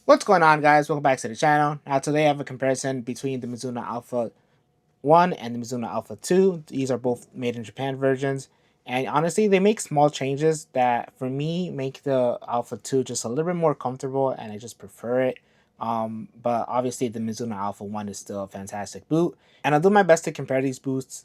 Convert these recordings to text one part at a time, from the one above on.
What's going on, guys? Welcome back to the channel. Now today I have a comparison between the Mizuno Alpha 1 and the Mizuno Alpha 2. These are both made in Japan versions, and honestly they make small changes that for me make the Alpha 2 just a little bit more comfortable, and I just prefer it. But obviously the Mizuno Alpha 1 is still a fantastic boot, and I'll do my best to compare these boots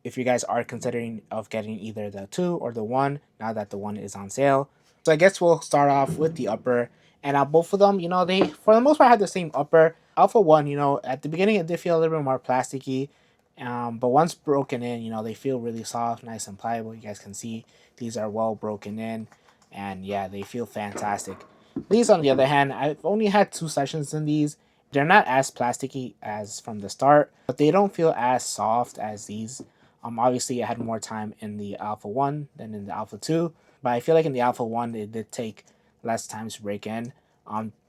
if you guys are considering of getting either the 2 or the 1 now that the 1 is on sale. So I guess we'll start off with the upper. And both of them, they for the most part had the same upper. Alpha One, at the beginning it did feel a little bit more plasticky, but once broken in, they feel really soft, nice and pliable. You guys can see these are well broken in, and yeah, they feel fantastic. These, on the other hand, I've only had 2 sessions in these. They're not as plasticky as from the start, but they don't feel as soft as these. Obviously, I had more time in the Alpha One than in the Alpha Two, but I feel like in the Alpha One it did take less time to break in.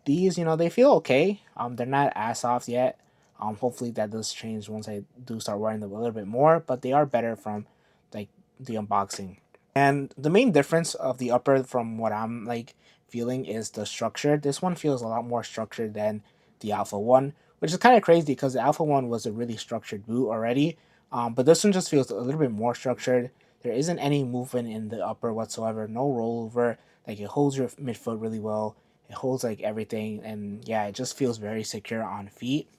These, they feel okay. They're not as soft yet. Hopefully that does change once I do start wearing them a little bit more, but they are better from like the unboxing. And the main difference of the upper from what I'm like feeling is the structure. This one feels a lot more structured than the Alpha One, which is kind of crazy because the Alpha One was a really structured boot already. But this one just feels a little bit more structured. There isn't any movement in the upper whatsoever, no rollover. Like it holds your midfoot really well. It holds like everything, and yeah, it just feels very secure on feet.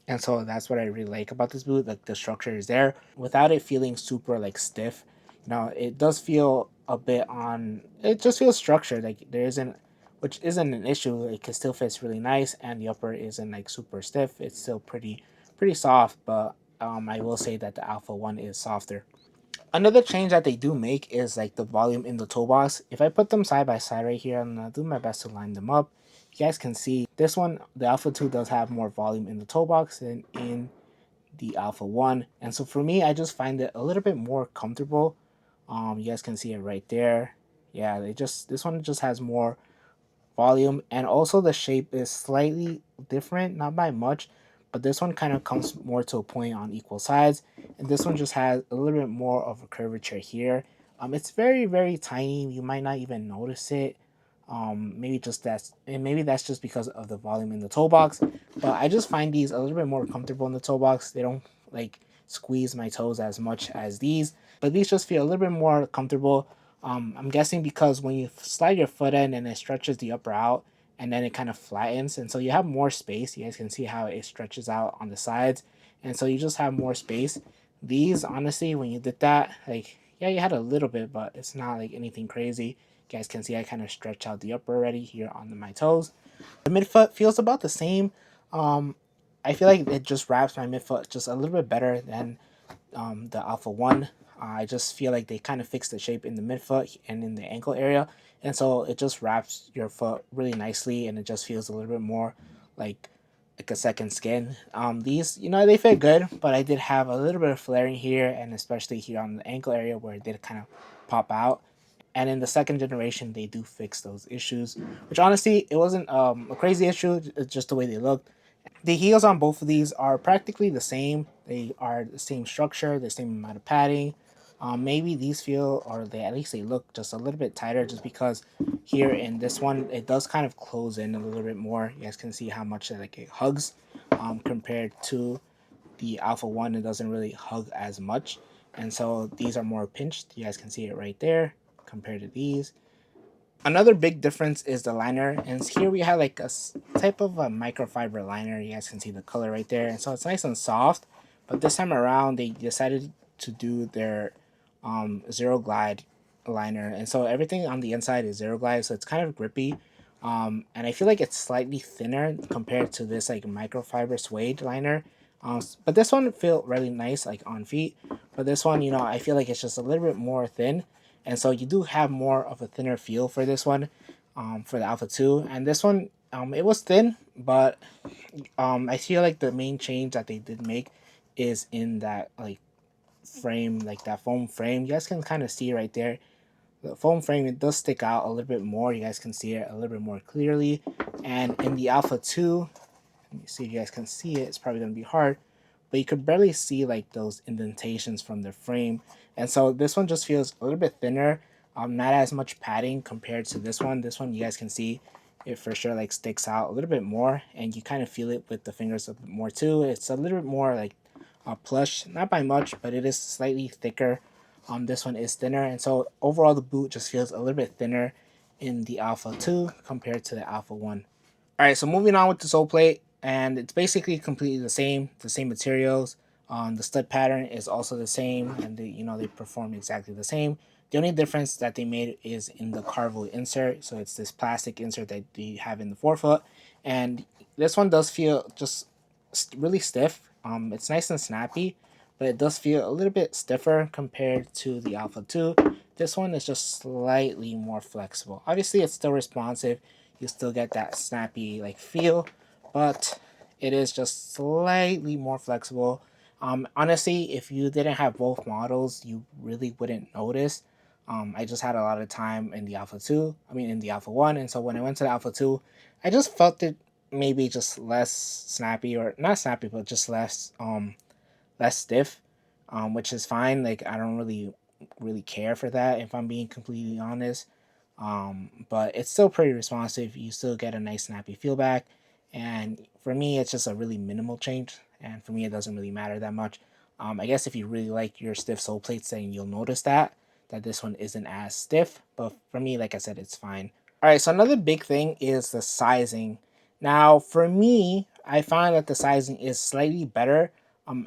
And so that's what I really like about this boot. Like the structure is there without it feeling super like stiff. It does feel a bit on. It just feels structured. Like there isn't, which isn't an issue. It can still fits really nice, and the upper isn't like super stiff. It's still pretty soft. But I will say that the Alpha One is softer. Another change that they do make is like the volume in the toe box. If I put them side by side right here, I'm gonna do my best to line them up. You guys can see this one, the Alpha 2 does have more volume in the toe box than in the Alpha 1. And so for me, I just find it a little bit more comfortable. You guys can see it right there. Yeah, this one just has more volume, and also the shape is slightly different, not by much, but this one kind of comes more to a point on equal sides, and this one just has a little bit more of a curvature here. It's very tiny. You might not even notice it. Maybe that's just because of the volume in the toe box. But I just find these a little bit more comfortable in the toe box. They don't like squeeze my toes as much as these, but these just feel a little bit more comfortable. I'm guessing because when you slide your foot in and it stretches the upper out, and then it kind of flattens, and so you have more space. You guys can see how it stretches out on the sides, and so you just have more space. These, honestly, when you did that, like, yeah, you had a little bit, but it's not like anything crazy. You guys can see I kind of stretch out the upper already here on my toes. The midfoot feels about the same. Um, I feel like it just wraps my midfoot just a little bit better than the Alpha 1. I just feel like they kind of fixed the shape in the midfoot and in the ankle area. And so it just wraps your foot really nicely, and it just feels a little bit more like like a second skin. These, they fit good, but I did have a little bit of flaring here, and especially here on the ankle area where it did kind of pop out. And in the second generation, they do fix those issues, which honestly, it wasn't a crazy issue. It's just the way they look. The heels on both of these are practically the same. They are the same structure, the same amount of padding. Maybe these feel, or they at least they look just a little bit tighter, just because here in this one it does kind of close in a little bit more. You guys can see how much like it hugs, compared to the Alpha One. It doesn't really hug as much, and so these are more pinched. You guys can see it right there compared to these. Another big difference is the liner, and here we have like a type of a microfiber liner. You guys can see the color right there, and so it's nice and soft. But this time around, they decided to do their zero glide liner, and so everything on the inside is zero glide, so it's kind of grippy. And I feel like it's slightly thinner compared to this like microfiber suede liner. But this one felt really nice like on feet. But this one, I feel like it's just a little bit more thin, and so you do have more of a thinner feel for this one, for the Alpha 2. And this one, it was thin, but I feel like the main change that they did make is in that like frame, like that foam frame. You guys can kind of see right there. The foam frame, it does stick out a little bit more. You guys can see it a little bit more clearly. And in the Alpha 2, let me see if you guys can see it. It's probably going to be hard, but you could barely see like those indentations from the frame. And so this one just feels a little bit thinner. Not as much padding compared to this one. This one, you guys can see it for sure like sticks out a little bit more, and you kind of feel it with the fingers a bit more too. It's a little bit more like plush, not by much, but it is slightly thicker. This one is thinner, and so overall the boot just feels a little bit thinner in the Alpha 2 compared to the Alpha 1. All right, so moving on with the sole plate, and it's basically completely the same materials. The stud pattern is also the same, and they perform exactly the same. The only difference that they made is in the carvo insert. So it's this plastic insert that you have in the forefoot, and this one does feel just really stiff. It's nice and snappy, but it does feel a little bit stiffer compared to the Alpha 2. This one is just slightly more flexible. Obviously, it's still responsive. You still get that snappy like feel, but it is just slightly more flexible. Honestly, if you didn't have both models, you really wouldn't notice. I just had a lot of time in the Alpha 2, in the Alpha 1, and so when I went to the Alpha 2, I just felt it maybe just less snappy, or not snappy, but just less stiff, which is fine. Like I don't really care for that if I'm being completely honest. But it's still pretty responsive. You still get a nice snappy feel back, and for me, it's just a really minimal change. And for me, it doesn't really matter that much. I guess if you really like your stiff sole plates, then you'll notice that this one isn't as stiff. But for me, like I said, it's fine. All right, so another big thing is the sizing. Now, for me, I find that the sizing is slightly better.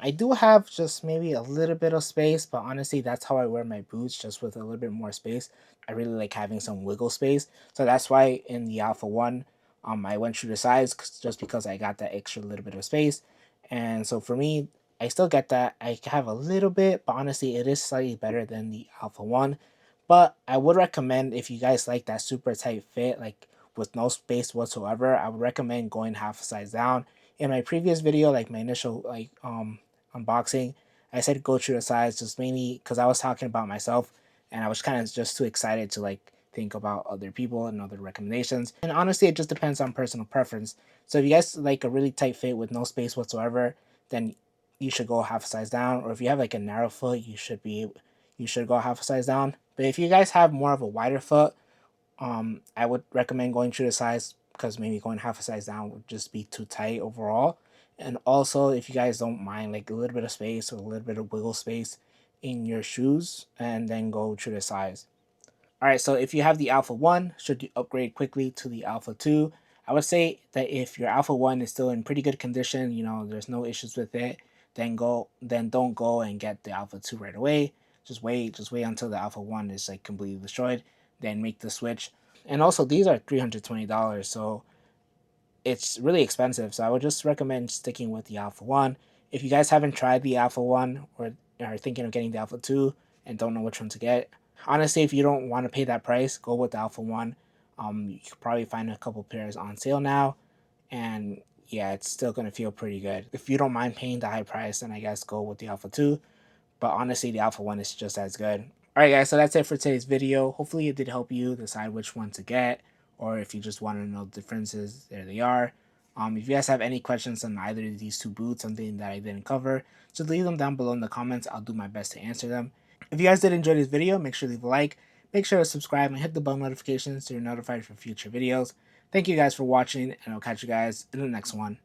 I do have just maybe a little bit of space, but honestly, that's how I wear my boots, just with a little bit more space. I really like having some wiggle space, so that's why in the Alpha One, I went through the size just because I got that extra little bit of space, and so for me, I still get that. I have a little bit, but honestly, it is slightly better than the Alpha One. But I would recommend, if you guys like that super tight fit, like with no space whatsoever, I would recommend going half a size down. In my previous video, like my initial unboxing, I said go through the size just mainly because I was talking about myself, and I was kind of just too excited to like think about other people and other recommendations. And honestly, it just depends on personal preference. So if you guys like a really tight fit with no space whatsoever, then you should go half a size down. Or if you have like a narrow foot, you should go half a size down. But if you guys have more of a wider foot, I would recommend going through the size, because maybe going half a size down would just be too tight overall. And also, if you guys don't mind like a little bit of space or a little bit of wiggle space in your shoes, and then go through the size. All right, so if you have the Alpha 1, should you upgrade quickly to the Alpha 2? I would say that if your Alpha 1 is still in pretty good condition, there's no issues with it, then don't go and get the Alpha 2 right away. Just wait until the Alpha 1 is like completely destroyed, then make the switch. And also these are $320, so it's really expensive. So I would just recommend sticking with the Alpha 1. If you guys haven't tried the Alpha 1, or are thinking of getting the Alpha 2 and don't know which one to get, honestly, if you don't want to pay that price, go with the Alpha 1. You could probably find a couple pairs on sale now, and yeah, it's still going to feel pretty good. If you don't mind paying the high price, then I guess go with the Alpha 2. But honestly, the Alpha 1 is just as good. Alright guys, so that's it for today's video. Hopefully it did help you decide which one to get, or if you just want to know the differences, there they are. If you guys have any questions on either of these two boots, something that I didn't cover, just leave them down below in the comments. I'll do my best to answer them. If you guys did enjoy this video, make sure to leave a like, make sure to subscribe, and hit the bell notifications so you're notified for future videos. Thank you guys for watching, and I'll catch you guys in the next one.